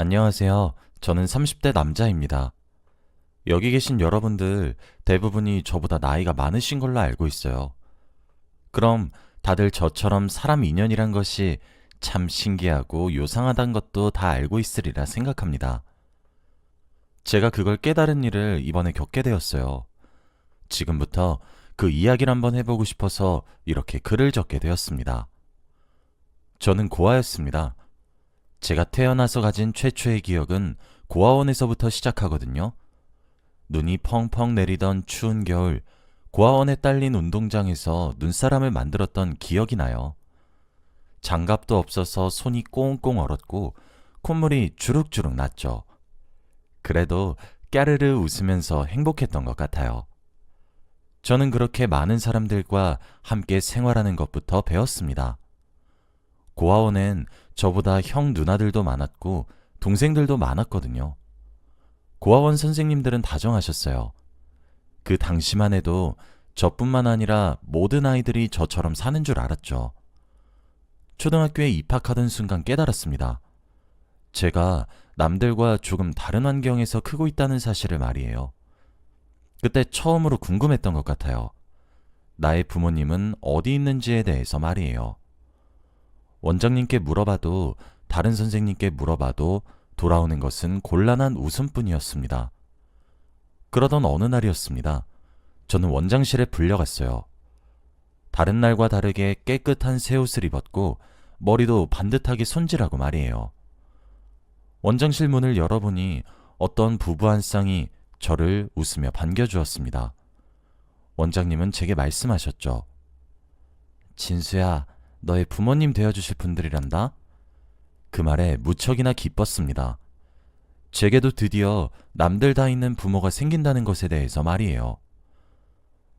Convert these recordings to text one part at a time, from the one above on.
안녕하세요. 저는 30대 남자입니다. 여기 계신 여러분들 대부분이 저보다 나이가 많으신 걸로 알고 있어요. 그럼 다들 저처럼 사람 인연이란 것이 참 신기하고 요상하단 것도 다 알고 있으리라 생각합니다. 제가 그걸 깨달은 일을 이번에 겪게 되었어요. 지금부터 그 이야기를 한번 해보고 싶어서 이렇게 글을 적게 되었습니다. 저는 고아였습니다. 제가 태어나서 가진 최초의 기억은 고아원에서부터 시작하거든요. 눈이 펑펑 내리던 추운 겨울, 고아원에 딸린 운동장에서 눈사람을 만들었던 기억이 나요. 장갑도 없어서 손이 꽁꽁 얼었고 콧물이 주룩주룩 났죠. 그래도 까르르 웃으면서 행복했던 것 같아요. 저는 그렇게 많은 사람들과 함께 생활하는 것부터 배웠습니다. 고아원엔 저보다 형 누나들도 많았고 동생들도 많았거든요. 고아원 선생님들은 다정하셨어요. 그 당시만 해도 저뿐만 아니라 모든 아이들이 저처럼 사는 줄 알았죠. 초등학교에 입학하던 순간 깨달았습니다. 제가 남들과 조금 다른 환경에서 크고 있다는 사실을 말이에요. 그때 처음으로 궁금했던 것 같아요. 나의 부모님은 어디 있는지에 대해서 말이에요. 원장님께 물어봐도 다른 선생님께 물어봐도 돌아오는 것은 곤란한 웃음뿐이었습니다. 그러던 어느 날이었습니다. 저는 원장실에 불려갔어요. 다른 날과 다르게 깨끗한 새 옷을 입었고 머리도 반듯하게 손질하고 말이에요. 원장실 문을 열어보니 어떤 부부 한 쌍이 저를 웃으며 반겨주었습니다. 원장님은 제게 말씀하셨죠. 진수야, 너의 부모님 되어주실 분들이란다? 그 말에 무척이나 기뻤습니다. 제게도 드디어 남들 다 있는 부모가 생긴다는 것에 대해서 말이에요.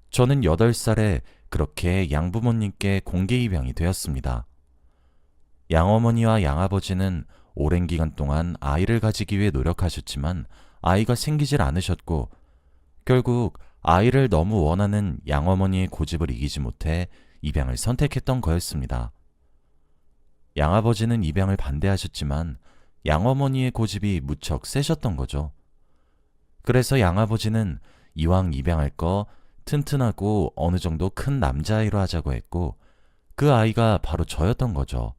저는 8살에 그렇게 양부모님께 공개 입양이 되었습니다. 양어머니와 양아버지는 오랜 기간 동안 아이를 가지기 위해 노력하셨지만 아이가 생기질 않으셨고 결국 아이를 너무 원하는 양어머니의 고집을 이기지 못해 입양을 선택했던 거였습니다. 양아버지는 입양을 반대하셨지만 양어머니의 고집이 무척 세셨던 거죠. 그래서 양아버지는 이왕 입양할 거 튼튼하고 어느 정도 큰 남자아이로 하자고 했고 그 아이가 바로 저였던 거죠.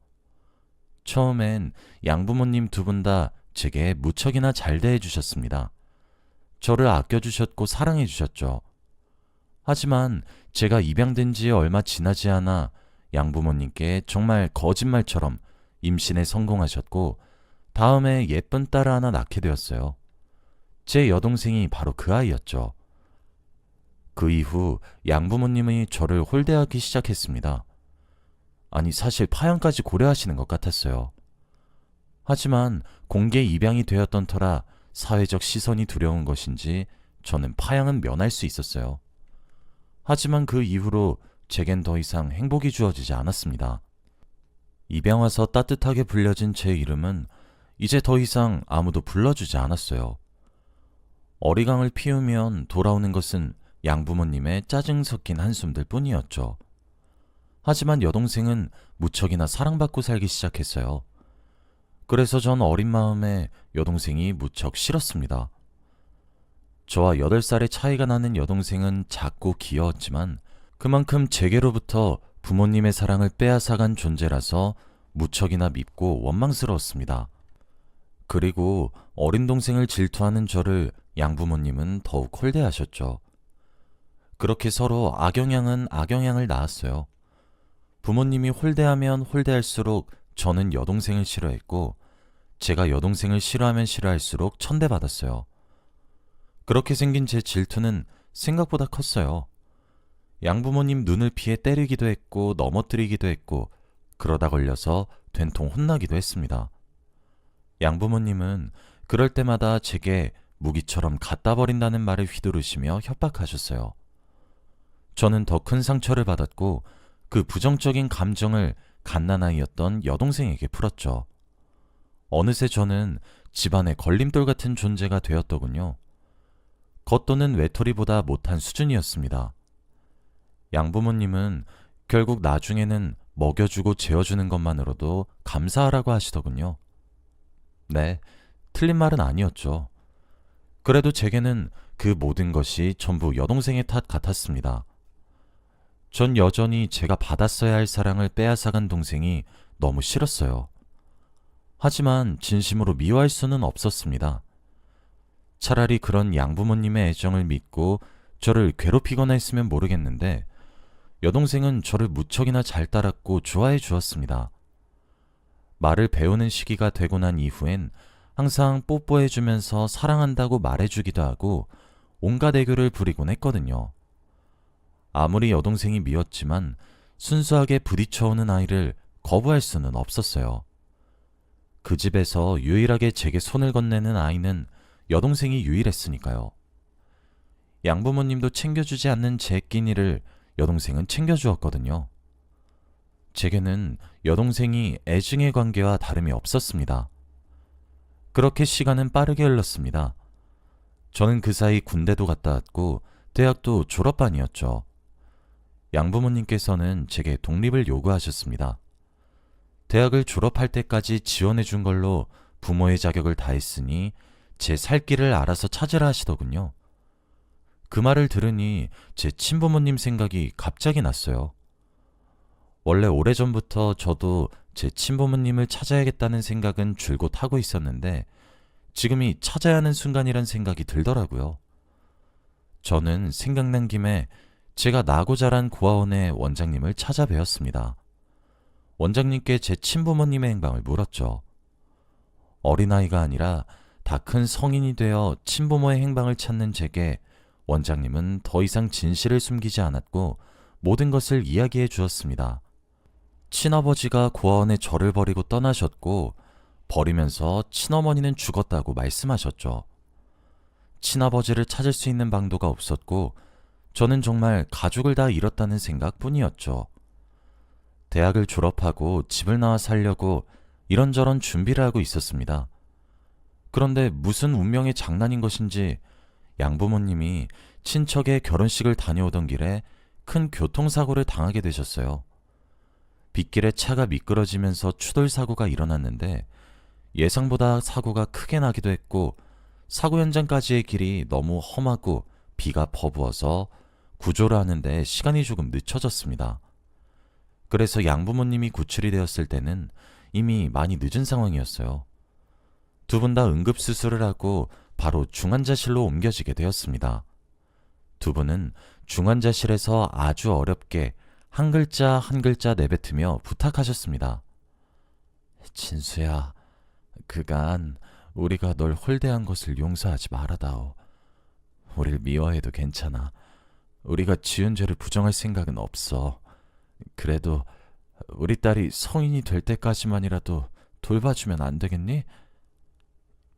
처음엔 양부모님 두 분 다 제게 무척이나 잘 대해주셨습니다. 저를 아껴주셨고 사랑해주셨죠. 하지만 제가 입양된 지 얼마 지나지 않아 양부모님께 정말 거짓말처럼 임신에 성공하셨고 다음에 예쁜 딸을 하나 낳게 되었어요. 제 여동생이 바로 그 아이였죠. 그 이후 양부모님이 저를 홀대하기 시작했습니다. 아니 사실 파양까지 고려하시는 것 같았어요. 하지만 공개 입양이 되었던 터라 사회적 시선이 두려운 것인지 저는 파양은 면할 수 있었어요. 하지만 그 이후로 제겐 더 이상 행복이 주어지지 않았습니다. 입양 와서 따뜻하게 불려진 제 이름은 이제 더 이상 아무도 불러주지 않았어요. 어리광을 피우면 돌아오는 것은 양부모님의 짜증 섞인 한숨들 뿐이었죠. 하지만 여동생은 무척이나 사랑받고 살기 시작했어요. 그래서 전 어린 마음에 여동생이 무척 싫었습니다. 저와 8살의 차이가 나는 여동생은 작고 귀여웠지만 그만큼 제게로부터 부모님의 사랑을 빼앗아간 존재라서 무척이나 밉고 원망스러웠습니다. 그리고 어린 동생을 질투하는 저를 양부모님은 더욱 홀대하셨죠. 그렇게 서로 악영향은 악영향을 낳았어요. 부모님이 홀대하면 홀대할수록 저는 여동생을 싫어했고 제가 여동생을 싫어하면 싫어할수록 천대받았어요. 그렇게 생긴 제 질투는 생각보다 컸어요. 양부모님 눈을 피해 때리기도 했고 넘어뜨리기도 했고 그러다 걸려서 된통 혼나기도 했습니다. 양부모님은 그럴 때마다 제게 무기처럼 갖다 버린다는 말을 휘두르시며 협박하셨어요. 저는 더 큰 상처를 받았고 그 부정적인 감정을 갓난아이였던 여동생에게 풀었죠. 어느새 저는 집안의 걸림돌 같은 존재가 되었더군요. 겉도는 외톨이보다 못한 수준이었습니다. 양부모님은 결국 나중에는 먹여주고 재워주는 것만으로도 감사하라고 하시더군요. 네, 틀린 말은 아니었죠. 그래도 제게는 그 모든 것이 전부 여동생의 탓 같았습니다. 전 여전히 제가 받았어야 할 사랑을 빼앗아간 동생이 너무 싫었어요. 하지만 진심으로 미워할 수는 없었습니다. 차라리 그런 양부모님의 애정을 믿고 저를 괴롭히거나 했으면 모르겠는데 여동생은 저를 무척이나 잘 따랐고 좋아해 주었습니다. 말을 배우는 시기가 되고 난 이후엔 항상 뽀뽀해주면서 사랑한다고 말해주기도 하고 온갖 애교를 부리곤 했거든요. 아무리 여동생이 미웠지만 순수하게 부딪혀오는 아이를 거부할 수는 없었어요. 그 집에서 유일하게 제게 손을 건네는 아이는 여동생이 유일했으니까요. 양부모님도 챙겨주지 않는 제 끼니를 여동생은 챙겨주었거든요. 제게는 여동생이 애증의 관계와 다름이 없었습니다. 그렇게 시간은 빠르게 흘렀습니다. 저는 그 사이 군대도 갔다 왔고 대학도 졸업반이었죠. 양부모님께서는 제게 독립을 요구하셨습니다. 대학을 졸업할 때까지 지원해 준 걸로 부모의 자격을 다했으니 제 살 길을 알아서 찾으라 하시더군요. 그 말을 들으니 제 친부모님 생각이 갑자기 났어요. 원래 오래전부터 저도 제 친부모님을 찾아야겠다는 생각은 줄곧 하고 있었는데 지금이 찾아야 하는 순간이란 생각이 들더라고요. 저는 생각난 김에 제가 나고 자란 고아원의 원장님을 찾아뵈었습니다. 원장님께 제 친부모님의 행방을 물었죠. 어린아이가 아니라 다 큰 성인이 되어 친부모의 행방을 찾는 제게 원장님은 더 이상 진실을 숨기지 않았고 모든 것을 이야기해 주었습니다. 친아버지가 고아원에 저를 버리고 떠나셨고 버리면서 친어머니는 죽었다고 말씀하셨죠. 친아버지를 찾을 수 있는 방도가 없었고 저는 정말 가족을 다 잃었다는 생각뿐이었죠. 대학을 졸업하고 집을 나와 살려고 이런저런 준비를 하고 있었습니다. 그런데 무슨 운명의 장난인 것인지 양부모님이 친척의 결혼식을 다녀오던 길에 큰 교통사고를 당하게 되셨어요. 빗길에 차가 미끄러지면서 추돌 사고가 일어났는데 예상보다 사고가 크게 나기도 했고 사고 현장까지의 길이 너무 험하고 비가 퍼부어서 구조를 하는데 시간이 조금 늦춰졌습니다. 그래서 양부모님이 구출이 되었을 때는 이미 많이 늦은 상황이었어요. 두 분 다 응급수술을 하고 바로 중환자실로 옮겨지게 되었습니다. 두 분은 중환자실에서 아주 어렵게 한 글자 한 글자 내뱉으며 부탁하셨습니다. 진수야, 그간 우리가 널 홀대한 것을 용서하지 말아다오. 우릴 미워해도 괜찮아. 우리가 지은 죄를 부정할 생각은 없어. 그래도 우리 딸이 성인이 될 때까지만이라도 돌봐주면 안 되겠니?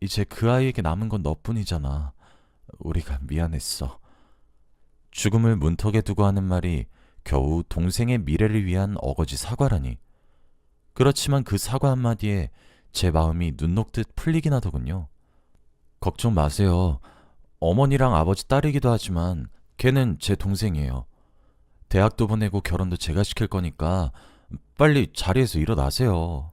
이제 그 아이에게 남은 건 너뿐이잖아. 우리가 미안했어. 죽음을 문턱에 두고 하는 말이 겨우 동생의 미래를 위한 어거지 사과라니. 그렇지만 그 사과 한마디에 제 마음이 눈 녹듯 풀리긴 하더군요. 걱정 마세요. 어머니랑 아버지 딸이기도 하지만 걔는 제 동생이에요. 대학도 보내고 결혼도 제가 시킬 거니까 빨리 자리에서 일어나세요.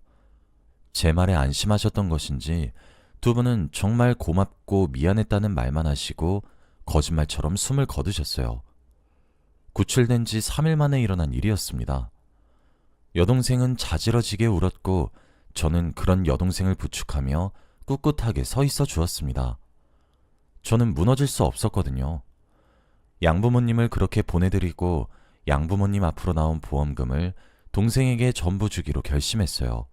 제 말에 안심하셨던 것인지 두 분은 정말 고맙고 미안했다는 말만 하시고 거짓말처럼 숨을 거두셨어요. 구출된 지 3일 만에 일어난 일이었습니다. 여동생은 자지러지게 울었고 저는 그런 여동생을 부축하며 꿋꿋하게 서 있어 주었습니다. 저는 무너질 수 없었거든요. 양부모님을 그렇게 보내드리고 양부모님 앞으로 나온 보험금을 동생에게 전부 주기로 결심했어요.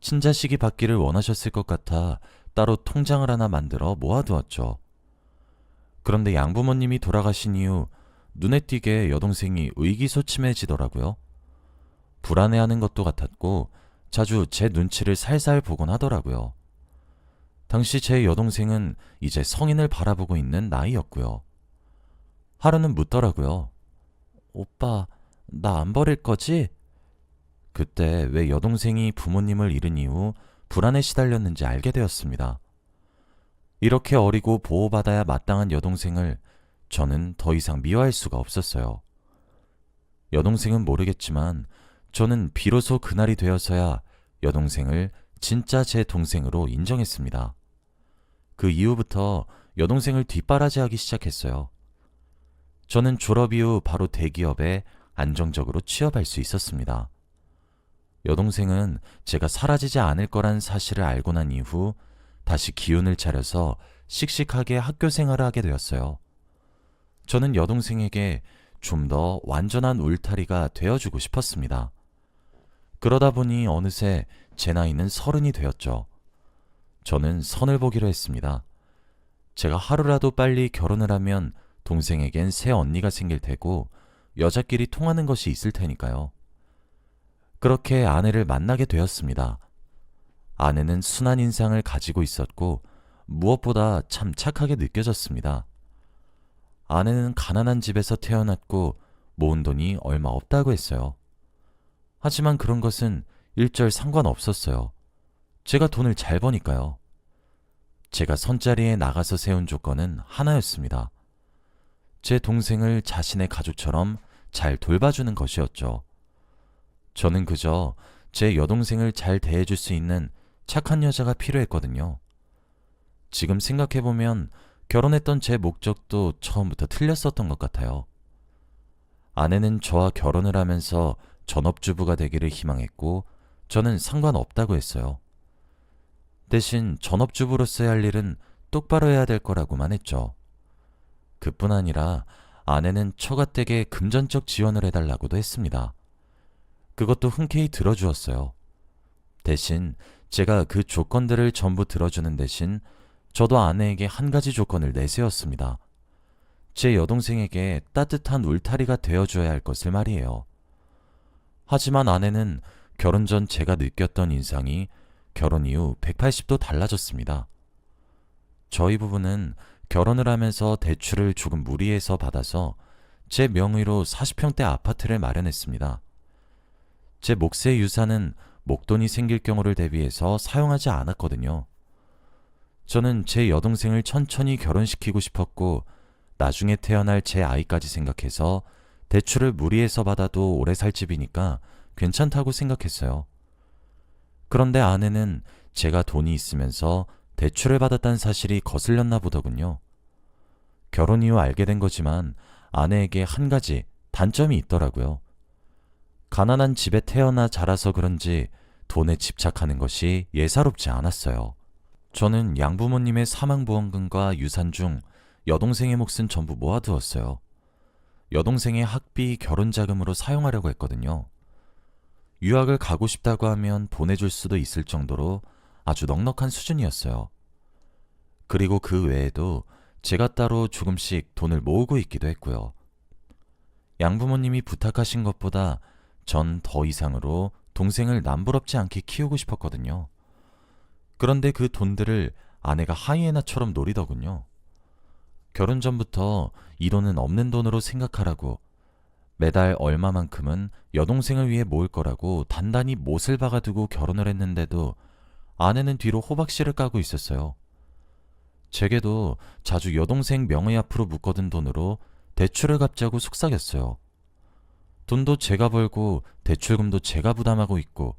친자식이 받기를 원하셨을 것 같아 따로 통장을 하나 만들어 모아두었죠. 그런데 양부모님이 돌아가신 이후 눈에 띄게 여동생이 의기소침해지더라고요. 불안해하는 것도 같았고 자주 제 눈치를 살살 보곤 하더라고요. 당시 제 여동생은 이제 성인을 바라보고 있는 나이였고요. 하루는 묻더라고요. 오빠, 나 안 버릴 거지? 그때 왜 여동생이 부모님을 잃은 이후 불안에 시달렸는지 알게 되었습니다. 이렇게 어리고 보호받아야 마땅한 여동생을 저는 더 이상 미워할 수가 없었어요. 여동생은 모르겠지만 저는 비로소 그날이 되어서야 여동생을 진짜 제 동생으로 인정했습니다. 그 이후부터 여동생을 뒷바라지하기 시작했어요. 저는 졸업 이후 바로 대기업에 안정적으로 취업할 수 있었습니다. 여동생은 제가 사라지지 않을 거란 사실을 알고 난 이후 다시 기운을 차려서 씩씩하게 학교 생활을 하게 되었어요. 저는 여동생에게 좀 더 완전한 울타리가 되어주고 싶었습니다. 그러다 보니 어느새 제 나이는 30이 되었죠. 저는 선을 보기로 했습니다. 제가 하루라도 빨리 결혼을 하면 동생에겐 새 언니가 생길 테고 여자끼리 통하는 것이 있을 테니까요. 그렇게 아내를 만나게 되었습니다. 아내는 순한 인상을 가지고 있었고 무엇보다 참 착하게 느껴졌습니다. 아내는 가난한 집에서 태어났고 모은 돈이 얼마 없다고 했어요. 하지만 그런 것은 일절 상관없었어요. 제가 돈을 잘 버니까요. 제가 선자리에 나가서 세운 조건은 하나였습니다. 제 동생을 자신의 가족처럼 잘 돌봐주는 것이었죠. 저는 그저 제 여동생을 잘 대해줄 수 있는 착한 여자가 필요했거든요. 지금 생각해보면 결혼했던 제 목적도 처음부터 틀렸었던 것 같아요. 아내는 저와 결혼을 하면서 전업주부가 되기를 희망했고 저는 상관없다고 했어요. 대신 전업주부로서의 할 일은 똑바로 해야 될 거라고만 했죠. 그뿐 아니라 아내는 처가댁에 금전적 지원을 해달라고도 했습니다. 그것도 흔쾌히 들어주었어요. 대신 제가 그 조건들을 전부 들어주는 대신 저도 아내에게 한 가지 조건을 내세웠습니다. 제 여동생에게 따뜻한 울타리가 되어줘야 할 것을 말이에요. 하지만 아내는 결혼 전 제가 느꼈던 인상이 결혼 이후 180도 달라졌습니다. 저희 부부는 결혼을 하면서 대출을 조금 무리해서 받아서 제 명의로 40평대 아파트를 마련했습니다. 제 몫의 유산은 목돈이 생길 경우를 대비해서 사용하지 않았거든요. 저는 제 여동생을 천천히 결혼시키고 싶었고 나중에 태어날 제 아이까지 생각해서 대출을 무리해서 받아도 오래 살 집이니까 괜찮다고 생각했어요. 그런데 아내는 제가 돈이 있으면서 대출을 받았다는 사실이 거슬렸나 보더군요. 결혼 이후 알게 된 거지만 아내에게 한 가지 단점이 있더라고요. 가난한 집에 태어나 자라서 그런지 돈에 집착하는 것이 예사롭지 않았어요. 저는 양부모님의 사망보험금과 유산 중 여동생의 몫은 전부 모아두었어요. 여동생의 학비, 결혼자금으로 사용하려고 했거든요. 유학을 가고 싶다고 하면 보내줄 수도 있을 정도로 아주 넉넉한 수준이었어요. 그리고 그 외에도 제가 따로 조금씩 돈을 모으고 있기도 했고요. 양부모님이 부탁하신 것보다 전 더 이상으로 동생을 남부럽지 않게 키우고 싶었거든요. 그런데 그 돈들을 아내가 하이에나처럼 노리더군요. 결혼 전부터 이 돈은 없는 돈으로 생각하라고 매달 얼마만큼은 여동생을 위해 모을 거라고 단단히 못을 박아두고 결혼을 했는데도 아내는 뒤로 호박씨를 까고 있었어요. 제게도 자주 여동생 명의 앞으로 묶어둔 돈으로 대출을 갚자고 속삭였어요. 돈도 제가 벌고 대출금도 제가 부담하고 있고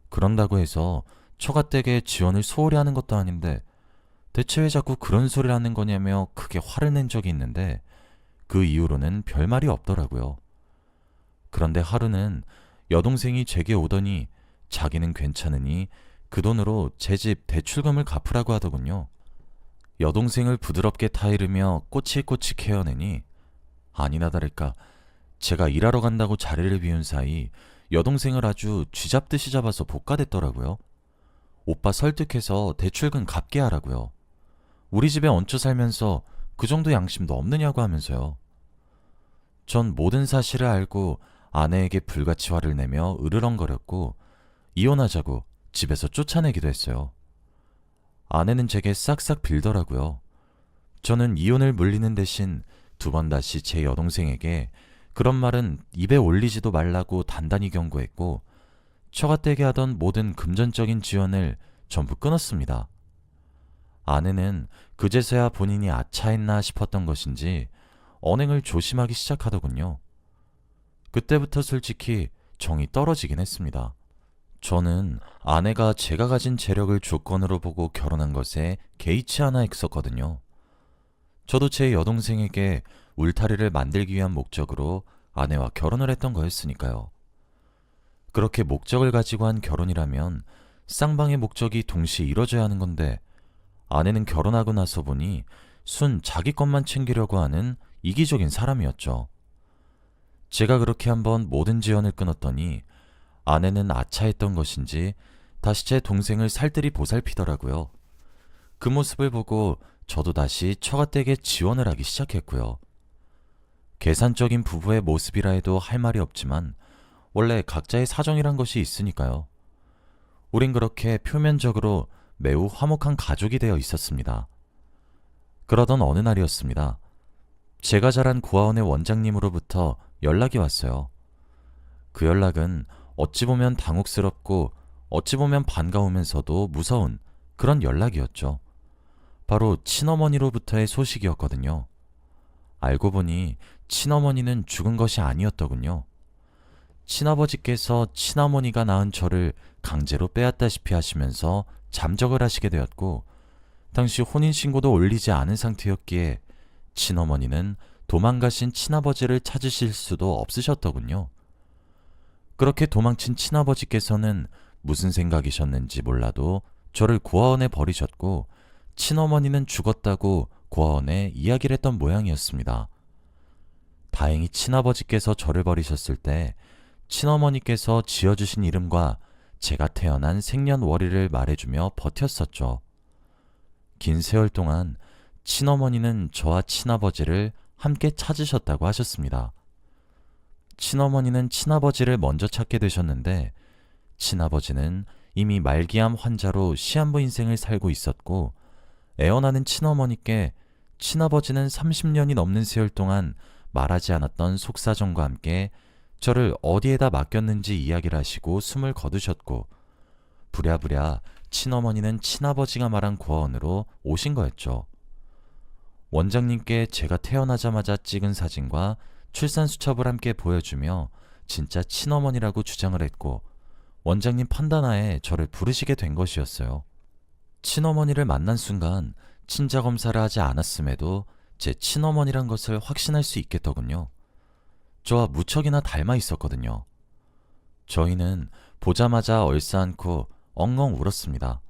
그런다고 해서 처가댁에 지원을 소홀히 하는 것도 아닌데 대체 왜 자꾸 그런 소리를 하는 거냐며 크게 화를 낸 적이 있는데 그 이후로는 별말이 없더라고요. 그런데 하루는 여동생이 제게 오더니 자기는 괜찮으니 그 돈으로 제 집 대출금을 갚으라고 하더군요. 여동생을 부드럽게 타이르며 꼬치꼬치 케어내니 아니나 다를까 제가 일하러 간다고 자리를 비운 사이 여동생을 아주 쥐잡듯이 잡아서 볶아댔더라고요. 오빠 설득해서 대출금 갚게 하라고요. 우리 집에 얹혀 살면서 그 정도 양심도 없느냐고 하면서요. 전 모든 사실을 알고 아내에게 불같이 화를 내며 으르렁거렸고 이혼하자고 집에서 쫓아내기도 했어요. 아내는 제게 싹싹 빌더라고요. 저는 이혼을 물리는 대신 두 번 다시 제 여동생에게 그런 말은 입에 올리지도 말라고 단단히 경고했고 처가댁에 하던 모든 금전적인 지원을 전부 끊었습니다. 아내는 그제서야 본인이 아차했나 싶었던 것인지 언행을 조심하기 시작하더군요. 그때부터 솔직히 정이 떨어지긴 했습니다. 저는 아내가 제가 가진 재력을 조건으로 보고 결혼한 것에 개의치 않아 했었거든요. 저도 제 여동생에게 울타리를 만들기 위한 목적으로 아내와 결혼을 했던 거였으니까요. 그렇게 목적을 가지고 한 결혼이라면 쌍방의 목적이 동시에 이뤄져야 하는 건데 아내는 결혼하고 나서 보니 순 자기 것만 챙기려고 하는 이기적인 사람이었죠. 제가 그렇게 한번 모든 지원을 끊었더니 아내는 아차했던 것인지 다시 제 동생을 살뜰히 보살피더라고요. 그 모습을 보고 저도 다시 처가댁에 지원을 하기 시작했고요. 계산적인 부부의 모습이라 해도 할 말이 없지만 원래 각자의 사정이란 것이 있으니까요. 우린 그렇게 표면적으로 매우 화목한 가족이 되어 있었습니다. 그러던 어느 날이었습니다. 제가 자란 고아원의 원장님으로부터 연락이 왔어요. 그 연락은 어찌 보면 당혹스럽고 어찌 보면 반가우면서도 무서운 그런 연락이었죠. 바로 친어머니로부터의 소식이었거든요. 알고 보니 친어머니는 죽은 것이 아니었더군요. 친아버지께서 친어머니가 낳은 저를 강제로 빼앗다시피 하시면서 잠적을 하시게 되었고, 당시 혼인신고도 올리지 않은 상태였기에 친어머니는 도망가신 친아버지를 찾으실 수도 없으셨더군요. 그렇게 도망친 친아버지께서는 무슨 생각이셨는지 몰라도 저를 고아원에 버리셨고, 친어머니는 죽었다고 고아원에 이야기를 했던 모양이었습니다. 다행히 친아버지께서 저를 버리셨을 때 친어머니께서 지어주신 이름과 제가 태어난 생년월일을 말해주며 버텼었죠. 긴 세월 동안 친어머니는 저와 친아버지를 함께 찾으셨다고 하셨습니다. 친어머니는 친아버지를 먼저 찾게 되셨는데 친아버지는 이미 말기암 환자로 시한부 인생을 살고 있었고, 애원하는 친어머니께 친아버지는 30년이 넘는 세월 동안 말하지 않았던 속사정과 함께 저를 어디에다 맡겼는지 이야기를 하시고 숨을 거두셨고, 부랴부랴 친어머니는 친아버지가 말한 고아원으로 오신 거였죠. 원장님께 제가 태어나자마자 찍은 사진과 출산 수첩을 함께 보여주며 진짜 친어머니라고 주장을 했고, 원장님 판단하에 저를 부르시게 된 것이었어요. 친어머니를 만난 순간 친자 검사를 하지 않았음에도 제 친어머니란 것을 확신할 수 있겠더군요. 저와 무척이나 닮아 있었거든요. 저희는 보자마자 얼싸안고 엉엉 울었습니다.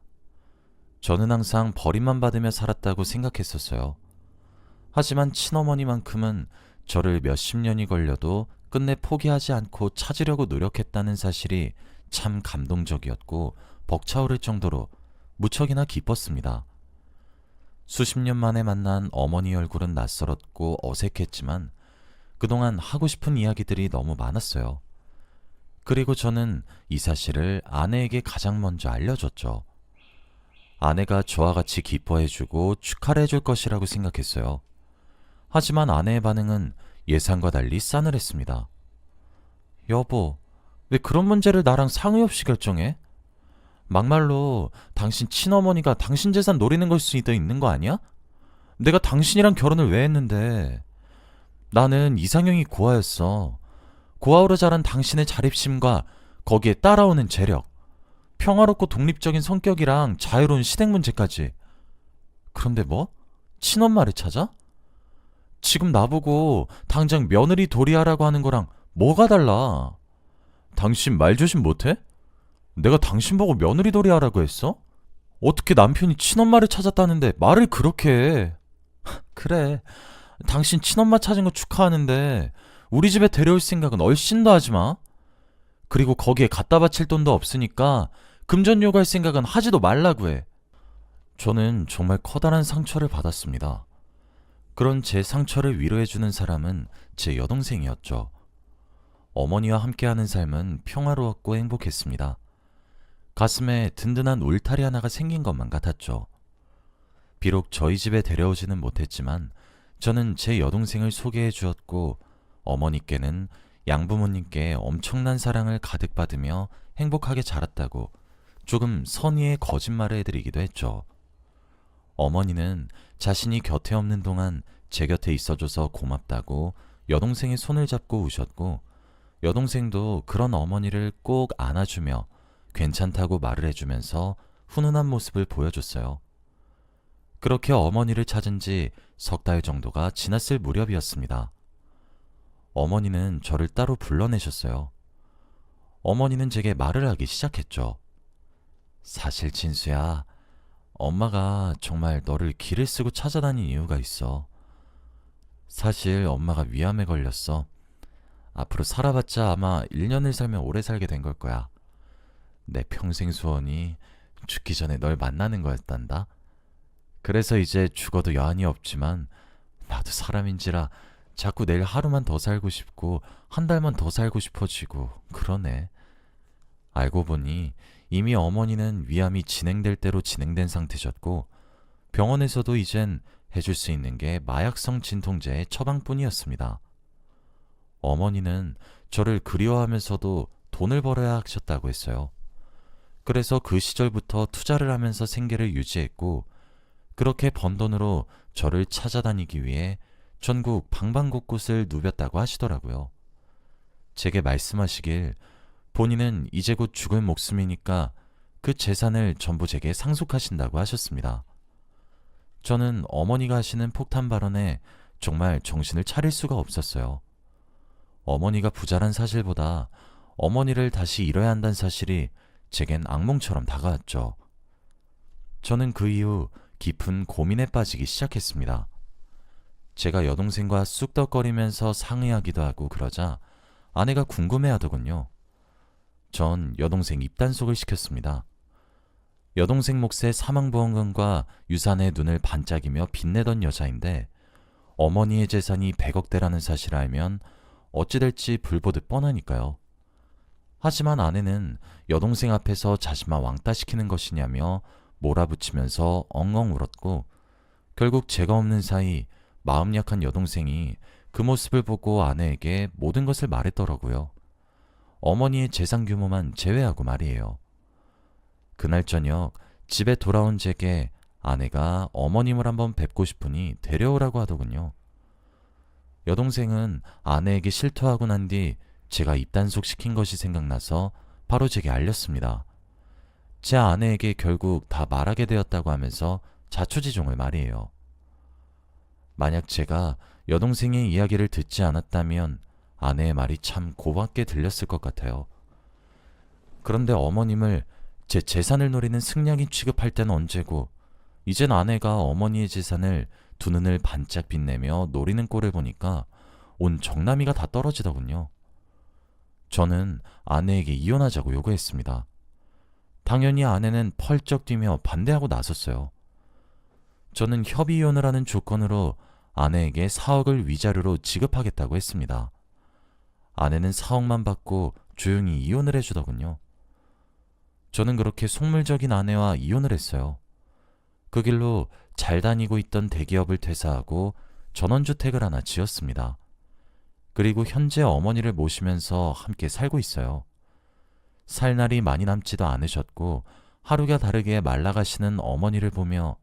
저는 항상 버림만 받으며 살았다고 생각했었어요. 하지만 친어머니만큼은 저를 몇십 년이 걸려도 끝내 포기하지 않고 찾으려고 노력했다는 사실이 참 감동적이었고 벅차오를 정도로 무척이나 기뻤습니다. 수십 년 만에 만난 어머니 얼굴은 낯설었고 어색했지만 그동안 하고 싶은 이야기들이 너무 많았어요. 그리고 저는 이 사실을 아내에게 가장 먼저 알려줬죠. 아내가 저와 같이 기뻐해주고 축하를 해줄 것이라고 생각했어요. 하지만 아내의 반응은 예상과 달리 싸늘했습니다. 여보, 왜 그런 문제를 나랑 상의 없이 결정해? 막말로 당신 친어머니가 당신 재산 노리는 걸 수도 있는 거 아니야? 내가 당신이랑 결혼을 왜 했는데? 나는 이상형이 고아였어. 고아로 자란 당신의 자립심과 거기에 따라오는 재력, 평화롭고 독립적인 성격이랑 자유로운 시댁 문제까지. 그런데 뭐? 친엄마를 찾아? 지금 나보고 당장 며느리 도리하라고 하는 거랑 뭐가 달라? 당신 말 조심 못해? 내가 당신 보고 며느리 도리하라고 했어? 어떻게 남편이 친엄마를 찾았다는데 말을 그렇게 해? 그래, 당신 친엄마 찾은 거 축하하는데 우리 집에 데려올 생각은 얼씬도 하지 마. 그리고 거기에 갖다 바칠 돈도 없으니까 금전 요구할 생각은 하지도 말라고 해. 저는 정말 커다란 상처를 받았습니다. 그런 제 상처를 위로해주는 사람은 제 여동생이었죠. 어머니와 함께하는 삶은 평화로웠고 행복했습니다. 가슴에 든든한 울타리 하나가 생긴 것만 같았죠. 비록 저희 집에 데려오지는 못했지만 저는 제 여동생을 소개해 주었고, 어머니께는 양부모님께 엄청난 사랑을 가득 받으며 행복하게 자랐다고 조금 선의의 거짓말을 해드리기도 했죠. 어머니는 자신이 곁에 없는 동안 제 곁에 있어줘서 고맙다고 여동생의 손을 잡고 우셨고, 여동생도 그런 어머니를 꼭 안아주며 괜찮다고 말을 해주면서 훈훈한 모습을 보여줬어요. 그렇게 어머니를 찾은 지 석 달 정도가 지났을 무렵이었습니다. 어머니는 저를 따로 불러내셨어요. 어머니는 제게 말을 하기 시작했죠. 사실 진수야, 엄마가 정말 너를 길을 쓰고 찾아다닌 이유가 있어. 사실 엄마가 위암에 걸렸어. 앞으로 살아봤자 아마 1년을 살면 오래 살게 된 걸 거야. 내 평생 소원이 죽기 전에 널 만나는 거였단다. 그래서 이제 죽어도 여한이 없지만 나도 사람인지라 자꾸 내일 하루만 더 살고 싶고 한 달만 더 살고 싶어지고 그러네. 알고 보니 이미 어머니는 위암이 진행될 대로 진행된 상태셨고 병원에서도 이젠 해줄 수 있는 게 마약성 진통제의 처방뿐이었습니다. 어머니는 저를 그리워하면서도 돈을 벌어야 하셨다고 했어요. 그래서 그 시절부터 투자를 하면서 생계를 유지했고 그렇게 번 돈으로 저를 찾아다니기 위해 전국 방방곳곳을 누볐다고 하시더라고요. 제게 말씀하시길 본인은 이제 곧 죽을 목숨이니까 그 재산을 전부 제게 상속하신다고 하셨습니다. 저는 어머니가 하시는 폭탄 발언에 정말 정신을 차릴 수가 없었어요. 어머니가 부자란 사실보다 어머니를 다시 잃어야 한다는 사실이 제겐 악몽처럼 다가왔죠. 저는 그 이후 깊은 고민에 빠지기 시작했습니다. 제가 여동생과 쑥덕거리면서 상의하기도 하고 그러자 아내가 궁금해하더군요. 전 여동생 입단속을 시켰습니다. 여동생 몫의 사망보험금과 유산의 눈을 반짝이며 빛내던 여자인데 어머니의 재산이 100억대라는 사실을 알면 어찌 될지 불보듯 뻔하니까요. 하지만 아내는 여동생 앞에서 자신만 왕따시키는 것이냐며 몰아붙이면서 엉엉 울었고 결국 제가 없는 사이 마음 약한 여동생이 그 모습을 보고 아내에게 모든 것을 말했더라고요. 어머니의 재산 규모만 제외하고 말이에요. 그날 저녁 집에 돌아온 제게 아내가 어머님을 한번 뵙고 싶으니 데려오라고 하더군요. 여동생은 아내에게 실토하고 난 뒤 제가 입단속 시킨 것이 생각나서 바로 제게 알렸습니다. 제 아내에게 결국 다 말하게 되었다고 하면서 자초지종을 말이에요. 만약 제가 여동생의 이야기를 듣지 않았다면 아내의 말이 참 고맙게 들렸을 것 같아요. 그런데 어머님을 제 재산을 노리는 승냥이 취급할 때는 언제고 이젠 아내가 어머니의 재산을 두 눈을 반짝 빛내며 노리는 꼴을 보니까 온 정남이가 다 떨어지더군요. 저는 아내에게 이혼하자고 요구했습니다. 당연히 아내는 펄쩍 뛰며 반대하고 나섰어요. 저는 협의 이혼을 하는 조건으로 아내에게 4억을 위자료로 지급하겠다고 했습니다. 아내는 4억만 받고 조용히 이혼을 해주더군요. 저는 그렇게 속물적인 아내와 이혼을 했어요. 그 길로 잘 다니고 있던 대기업을 퇴사하고 전원주택을 하나 지었습니다. 그리고 현재 어머니를 모시면서 함께 살고 있어요. 살 날이 많이 남지도 않으셨고 하루가 다르게 말라가시는 어머니를 보며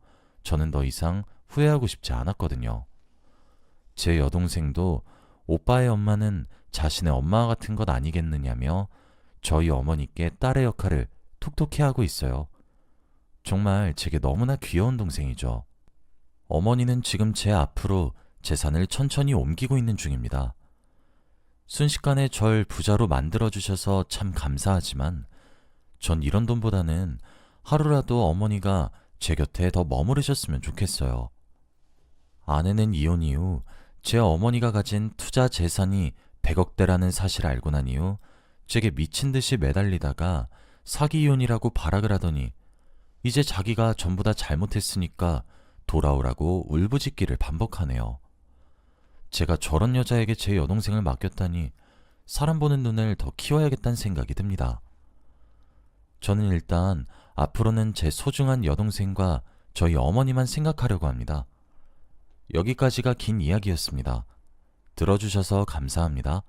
저는 더 이상 후회하고 싶지 않았거든요. 제 여동생도 오빠의 엄마는 자신의 엄마와 같은 것 아니겠느냐며 저희 어머니께 딸의 역할을 톡톡히 하고 있어요. 정말 제게 너무나 귀여운 동생이죠. 어머니는 지금 제 앞으로 재산을 천천히 옮기고 있는 중입니다. 순식간에 절 부자로 만들어주셔서 참 감사하지만 전 이런 돈보다는 하루라도 어머니가 제 곁에 더 머무르셨으면 좋겠어요. 아내는 이혼 이후 제 어머니가 가진 투자 재산이 100억대라는 사실을 알고 난 이후 제게 미친 듯이 매달리다가 사기 이혼이라고 발악을 하더니 이제 자기가 전부 다 잘못했으니까 돌아오라고 울부짖기를 반복하네요. 제가 저런 여자에게 제 여동생을 맡겼다니 사람 보는 눈을 더 키워야겠다는 생각이 듭니다. 저는 일단 앞으로는 제 소중한 여동생과 저희 어머니만 생각하려고 합니다. 여기까지가 긴 이야기였습니다. 들어주셔서 감사합니다.